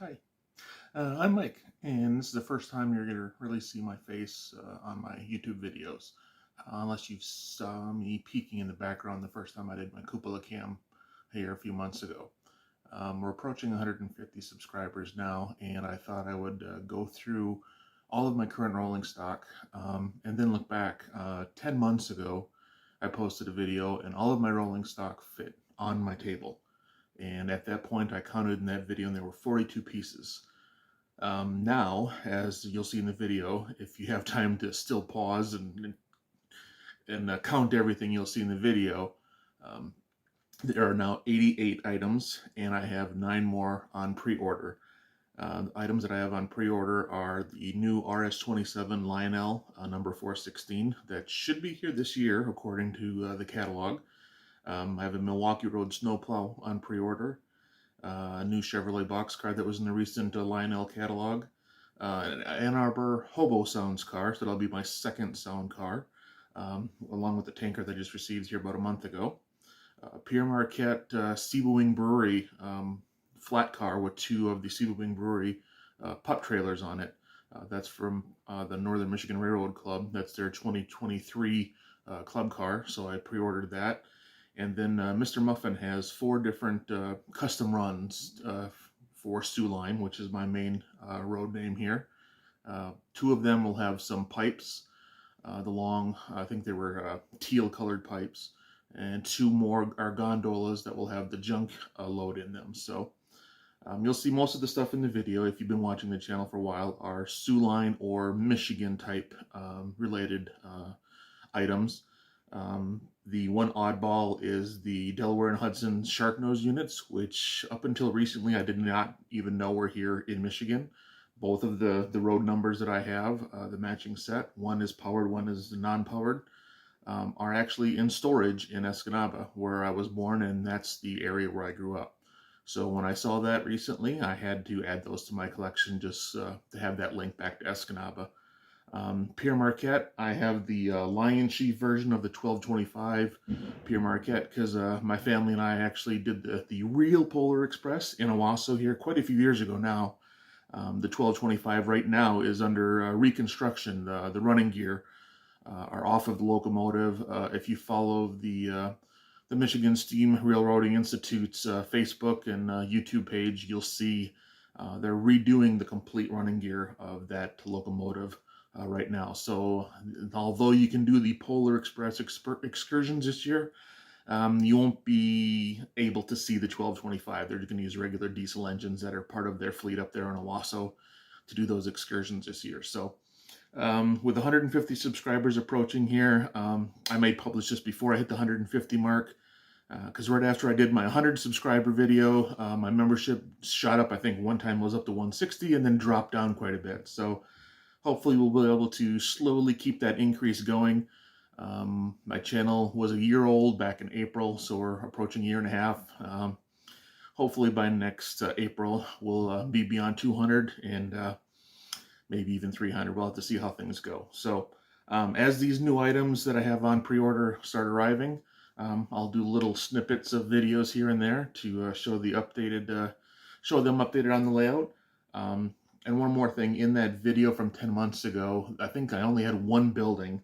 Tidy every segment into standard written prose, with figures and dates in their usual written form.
Hi, I'm Mike, and this is the first time you're going to really see my face on my YouTube videos, unless you saw me peeking in the background the first time I did my cupola cam here a few months ago. We're approaching 150 subscribers now, and I thought I would go through all of my current rolling stock and then look back. 10 months ago, I posted a video, and all of my rolling stock fit on my table. And at that point, I counted in that video, and there were 42 pieces. Now, as you'll see in the video, if you have time to still pause and count everything you'll see in the video, um, there are now 88 items, and I have 9 more on pre-order. The items that I have on pre-order are the new RS27 Lionel number 416 that should be here this year, according to the catalog. I have a Milwaukee Road snowplow on pre-order. A new Chevrolet boxcar that was in the recent Lionel catalog, an Ann Arbor Hobo Sounds car, so that'll be my second sound car, along with the tanker that I just received here about a month ago. Pierre Marquette Sebewing Brewery flat car with 2 of the Sebewing Brewery pup trailers on it. That's from the Northern Michigan Railroad Club. That's their 2023 club car, so I pre-ordered that. And then Mr. Muffin has 4 different custom runs for Sioux Line, which is my main road name here. 2 of them will have some pipes, the long, I think they were teal colored pipes, and 2 more are gondolas that will have the junk load in them. So you'll see most of the stuff in the video, if you've been watching the channel for a while, are Sioux Line or Michigan type related items. The one oddball is the Delaware and Hudson Sharknose units, which up until recently I did not even know were here in Michigan. Both of the road numbers that I have, the matching set, one is powered, one is non-powered, are actually in storage in Escanaba, where I was born, and that's the area where I grew up. So when I saw that recently, I had to add those to my collection just to have that link back to Escanaba. Pierre Marquette, I have the Lion Chief version of the 1225 Pierre Marquette because my family and I actually did the real Polar Express in Owasso here quite a few years ago now. The 1225 right now is under reconstruction. The running gear are off of the locomotive. If you follow the Michigan Steam Railroading Institute's Facebook and YouTube page, you'll see they're redoing the complete running gear of that locomotive right now. So although you can do the Polar Express excursions this year, you won't be able to see the 1225. They're going to use regular diesel engines that are part of their fleet up there in Owasso to do those excursions this year. So with 150 subscribers approaching here, I may publish this before I hit the 150 mark, because right after I did my 100 subscriber video, my membership shot up. I think one time was up to 160 and then dropped down quite a bit. So hopefully we'll be able to slowly keep that increase going. My channel was a year old back in April, so we're approaching a year and a half. Hopefully by next April, we'll be beyond 200 and maybe even 300. We'll have to see how things go. So as these new items that I have on pre-order start arriving, I'll do little snippets of videos here and there to show them updated on the layout. And one more thing, in that video from 10 months ago, I think I only had one building,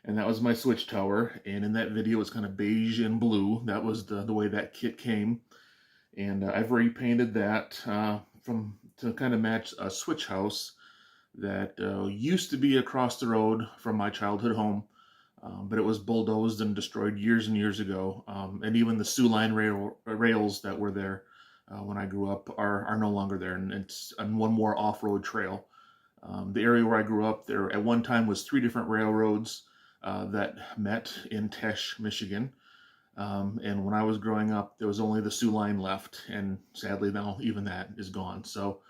and that was my switch tower. And in that video, it's kind of beige and blue. That was the way that kit came. And I've repainted that to kind of match a switch house that used to be across the road from my childhood home, but it was bulldozed and destroyed years and years ago. And even the Sioux Line rails that were there when I grew up are no longer there, and it's on one more off-road trail. The area where I grew up, there at one time was 3 different railroads that met in Tesh, Michigan. And when I was growing up, there was only the Sioux Line left, and sadly now even that is gone. So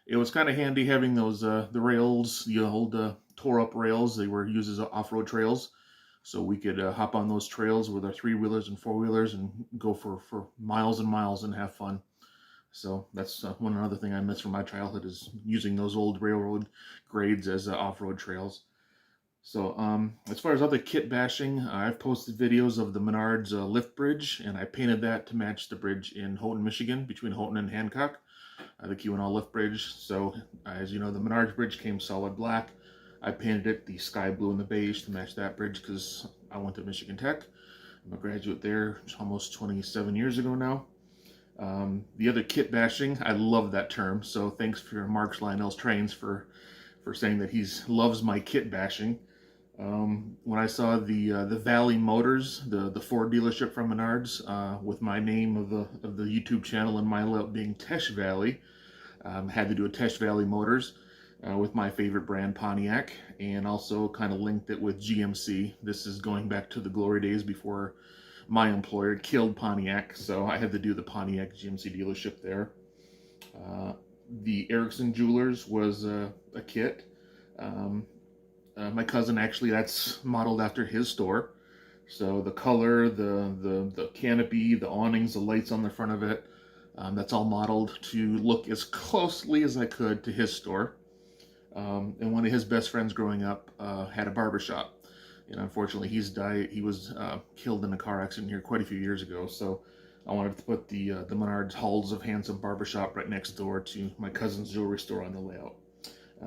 it was kind of handy having those the rails, the old tore up rails. They were used as off-road trails, so we could hop on those trails with our 3-wheelers and 4-wheelers and go for miles and miles and have fun. So that's one other thing I miss from my childhood, is using those old railroad grades as off-road trails. So as far as other kit bashing, I've posted videos of the Menards lift bridge, and I painted that to match the bridge in Houghton, Michigan, between Houghton and Hancock. the Keweenaw lift bridge. So as you know, the Menards bridge came solid black. I painted it the sky blue and the beige to match that bridge because I went to Michigan Tech. I'm a graduate there almost 27 years ago now. The other kit bashing, I love that term. So thanks for Mark's Lionel's Trains for saying that he loves my kit bashing. When I saw the Valley Motors, the Ford dealership from Menards, with my name of the YouTube channel and my layout being Tesh Valley, had to do a Tesh Valley Motors with my favorite brand Pontiac, and also kind of linked it with GMC. This is going back to the glory days before my employer killed Pontiac, so I had to do the Pontiac GMC dealership there. The Erickson Jewelers was a kit. My cousin, actually, that's modeled after his store. So the color, the canopy, the awnings, the lights on the front of it, that's all modeled to look as closely as I could to his store. And one of his best friends growing up had a barbershop. And unfortunately, he was killed in a car accident here quite a few years ago. So I wanted to put the Menards Halls of Handsome barbershop right next door to my cousin's jewelry store on the layout.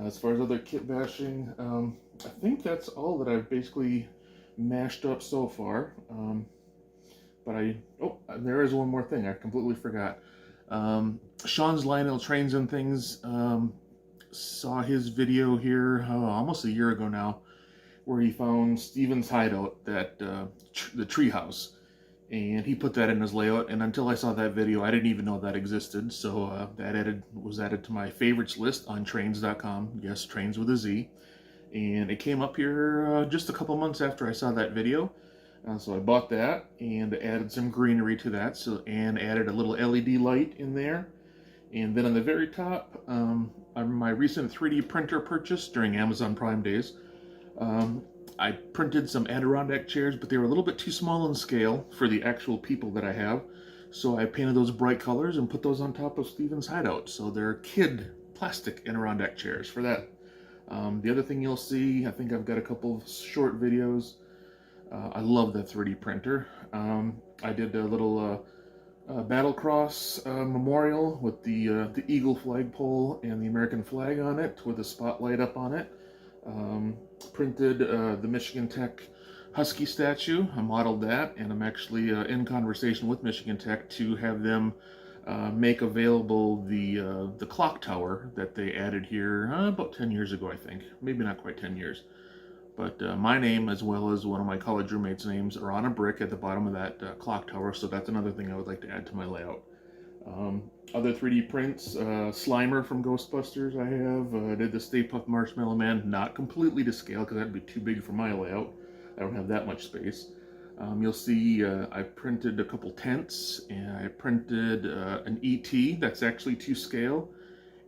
As far as other kit bashing, I think that's all that I've basically mashed up so far. But there is one more thing I completely forgot. Sean's Lionel Trains and Things, saw his video here almost a year ago now, where he found Steven's hideout, that the treehouse, and he put that in his layout. And until I saw that video, I didn't even know that existed. So that was added to my favorites list on trains.com. Yes, trains with a Z. And it came up here just a couple months after I saw that video. So I bought that and added some greenery to that, and added a little LED light in there. And then on the very top, my recent 3D printer purchase during Amazon Prime days, I printed some Adirondack chairs, but they were a little bit too small in scale for the actual people that I have. So I painted those bright colors and put those on top of Steven's hideout. So they're kid plastic Adirondack chairs for that. The other thing you'll see, I think I've got a couple of short videos. I love that 3D printer. I did a little Battlecross memorial with the Eagle flagpole and the American flag on it with a spotlight up on it. Printed the Michigan Tech Husky statue. I modeled that, and I'm actually in conversation with Michigan Tech to have them make available the clock tower that they added here about 10 years ago, I think. Maybe not quite 10 years. But my name, as well as one of my college roommates' names, are on a brick at the bottom of that clock tower, so that's another thing I would like to add to my layout. Other 3D prints, Slimer from Ghostbusters I have. I did the Stay Puft Marshmallow Man, not completely to scale because that'd be too big for my layout. I don't have that much space. You'll see I printed a couple tents, and I printed an ET that's actually to scale,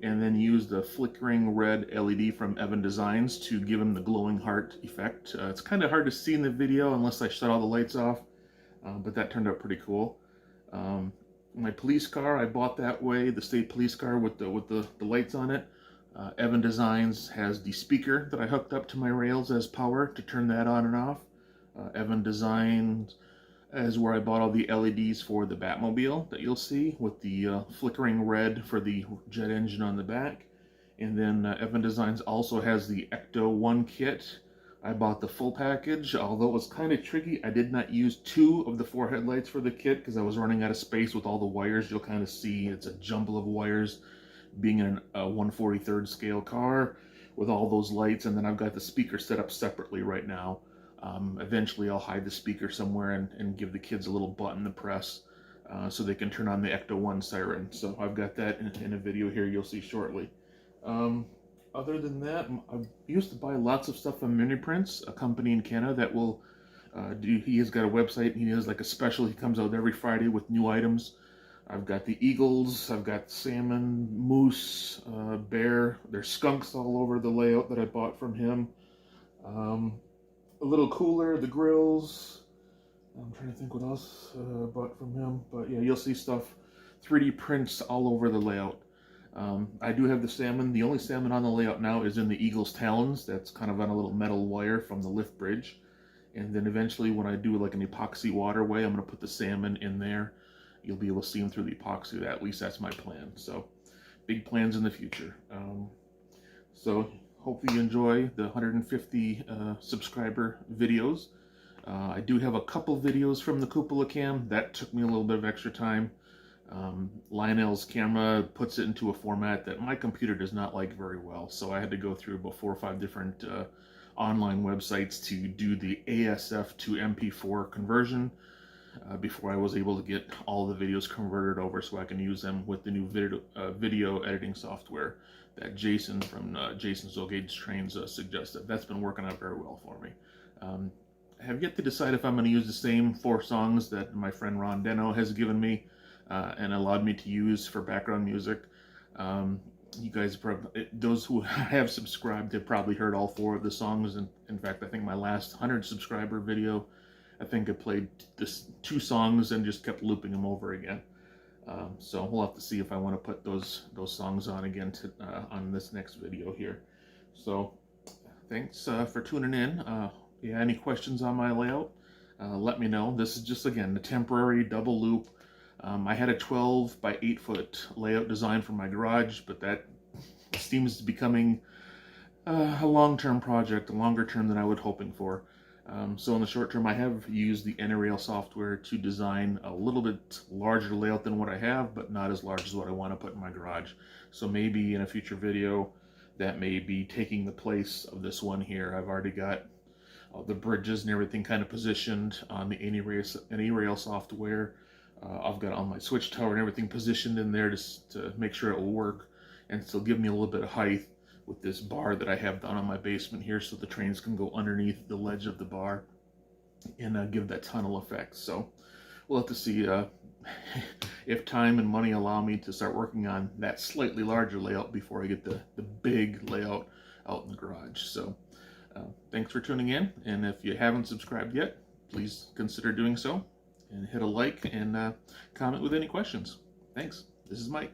and then used the flickering red LED from Evan Designs to give him the glowing heart effect. It's kind of hard to see in the video unless I shut all the lights off, but that turned out pretty cool. My police car, I bought that way, the state police car with the lights on it. Evan Designs has the speaker that I hooked up to my rails as power to turn that on and off. Evan Designs is where I bought all the LEDs for the Batmobile that you'll see, with the flickering red for the jet engine on the back. And then Evan Designs also has the Ecto 1 kit. I bought the full package, although it was kind of tricky. I did not use 2 of the 4 headlights for the kit because I was running out of space with all the wires. You'll kind of see it's a jumble of wires, being in a 1/43rd scale car with all those lights. And then I've got the speaker set up separately right now. Eventually I'll hide the speaker somewhere and give the kids a little button to press so they can turn on the Ecto 1 siren. So I've got that in a video here you'll see shortly. Other than that, I used to buy lots of stuff from Mini Prints, a company in Canada that will he has got a website. He has like a special. He comes out every Friday with new items. I've got the eagles, I've got salmon, moose, bear. There's skunks all over the layout that I bought from him. A little cooler, the grills. I'm trying to think what else I bought from him. But yeah, you'll see stuff, 3D prints all over the layout. I do have the salmon. The only salmon on the layout now is in the eagle's talons. That's kind of on a little metal wire from the lift bridge. And then eventually when I do like an epoxy waterway, I'm going to put the salmon in there. You'll be able to see them through the epoxy. At least that's my plan. So big plans in the future. So hopefully you enjoy the 150 subscriber videos. I do have a couple videos from the Cupola Cam. That took me a little bit of extra time. Lionel's camera puts it into a format that my computer does not like very well, so I had to go through about 4 or 5 different online websites to do the ASF to MP4 conversion before I was able to get all the videos converted over so I can use them with the new video editing software that Jason from Jason's Zogage Trains suggested. That's been working out very well for me. I have yet to decide if I'm going to use the same 4 songs that my friend Ron Deno has given me and allowed me to use for background music. You guys, those who have subscribed have probably heard all 4 of the songs. And in fact, I think my last 100 subscriber video, I think I played this 2 songs and just kept looping them over again. So we'll have to see if I want to put those songs on again on this next video here. So thanks for tuning in. Yeah, any questions on my layout? Let me know. This is just, again, the temporary double loop. I had a 12 by 8 foot layout design for my garage, but that seems to be becoming a long-term project, a longer term than I was hoping for. So in the short term, I have used the AnyRail software to design a little bit larger layout than what I have, but not as large as what I want to put in my garage. So maybe in a future video, that may be taking the place of this one here. I've already got the bridges and everything kind of positioned on the AnyRail software. I've got all my switch tower and everything positioned in there just to make sure it will work and still give me a little bit of height with this bar that I have down on my basement here so the trains can go underneath the ledge of the bar and give that tunnel effect. So we'll have to see if time and money allow me to start working on that slightly larger layout before I get the big layout out in the garage. So thanks for tuning in, and if you haven't subscribed yet, please consider doing so. And hit a like and comment with any questions. Thanks. This is Mike.